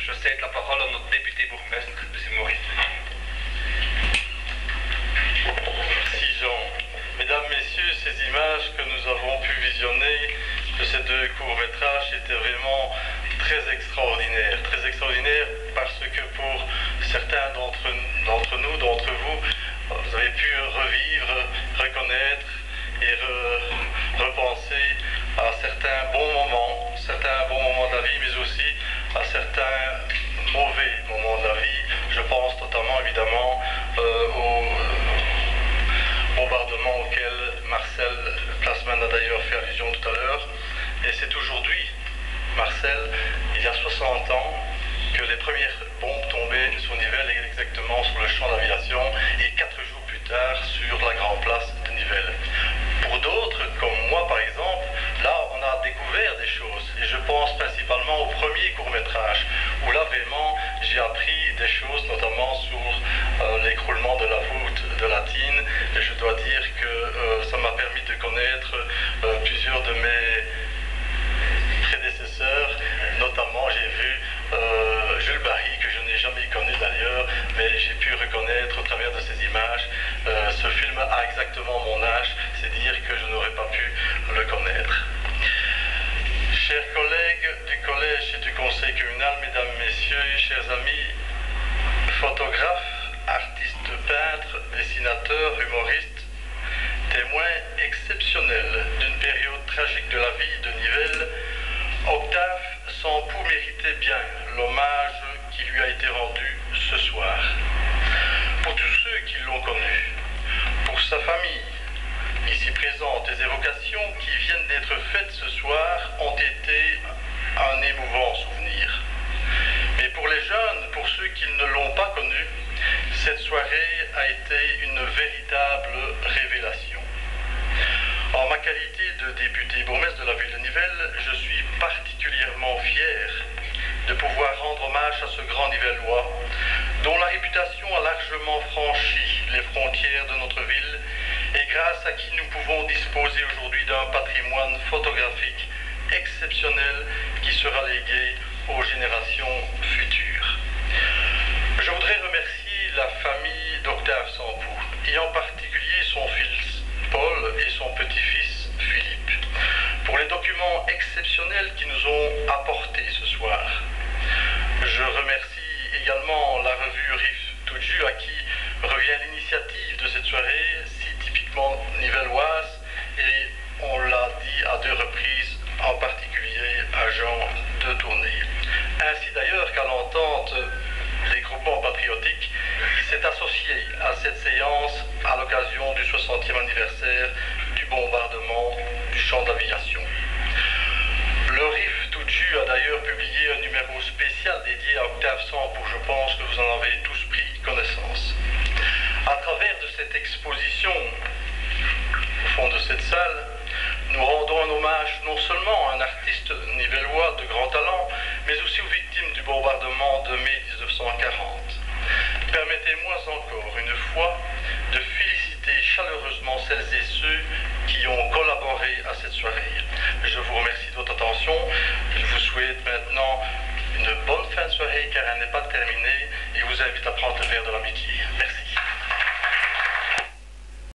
Je cède la parole à notre député bourgmestre, M. Maurice. Merci Jean. Mesdames, Messieurs, ces images que nous avons pu visionner de ces deux courts-métrages étaient vraiment très extraordinaires. Très extraordinaires parce que pour certains d'entre nous, d'entre vous, vous avez pu revivre, reconnaître et repenser à certains bons moments de la vie, mais aussi à certains mauvais moments de la vie. Je pense notamment évidemment au bombardement auquel Marcel Plasman a d'ailleurs fait allusion tout à l'heure. Et c'est aujourd'hui, Marcel, il y a 60 ans, que les premières bombes tombaient sur Nivelles, exactement sur le champ d'aviation, et 4 jours plus tard sur la grande place de Nivelles. Pour d'autres, comme moi par exemple, là on a découvert des choses, et je pense principalement au premier court-métrage, où là vraiment j'ai appris des choses, notamment sur l'écroulement de la voûte de la Tine, et je dois dire que ça m'a permis de connaître plusieurs de mes prédécesseurs, notamment j'ai vu Jules Barry, que je n'ai jamais connu d'ailleurs, mais j'ai pu reconnaître au travers de ces images. Ce film a exactement mon âge, c'est dire que je n'aurais pas pu le connaître. Chers collègues du collège et du conseil communal, mesdames, messieurs, chers amis, photographes, artistes peintres, dessinateurs, humoristes, témoins exceptionnels d'une période tragique de la vie de Nivelles, Octave Sampoux méritait bien l'hommage qui lui a été rendu ce soir. Pour tous ceux qui l'ont connu, pour sa famille, ici présente, les évocations qui viennent d'être faites ce soir ont été un émouvant souvenir. Mais pour les jeunes, pour ceux qui ne l'ont pas connu, cette soirée a été une véritable révélation. En ma qualité de député bourgmestre de la ville de Nivelles, je suis particulièrement fier de pouvoir rendre hommage à ce grand Nivellois, dont la réputation a largement franchi les frontières de notre ville et grâce à qui nous pouvons disposer aujourd'hui d'un patrimoine photographique exceptionnel qui sera légué aux générations futures. Je voudrais remercier la famille d'Octave Sampoux, et en particulier son fils Paul et son petit-fils Philippe, pour les documents exceptionnels qu'ils nous ont apportés ce soir. Je remercie également la revue Rive Toutju, à qui revient l'initiative de cette soirée, si typiquement nivelloise, et on l'a dit à 2 reprises, en particulier à Jean de Tournay. Ainsi d'ailleurs qu'à l'entente des groupements patriotiques qui s'est associé à cette séance à l'occasion du 60e anniversaire du bombardement du champ d'aviation. Le RIF Toutju a d'ailleurs publié un numéro spécial dédié à Octave Sampoux. Je pense que vous en avez tous pris connaissance. À travers de cette exposition, au fond de cette salle, nous rendons un hommage non seulement à un artiste nivellois de grand talent, mais aussi aux victimes du bombardement de mai 1940. Permettez-moi encore une fois de féliciter chaleureusement celles et ceux qui ont collaboré à cette soirée. Je vous remercie de votre attention. Je vous souhaite maintenant une bonne fin de soirée car elle n'est pas terminée et vous invite à prendre le verre de l'amitié. Merci.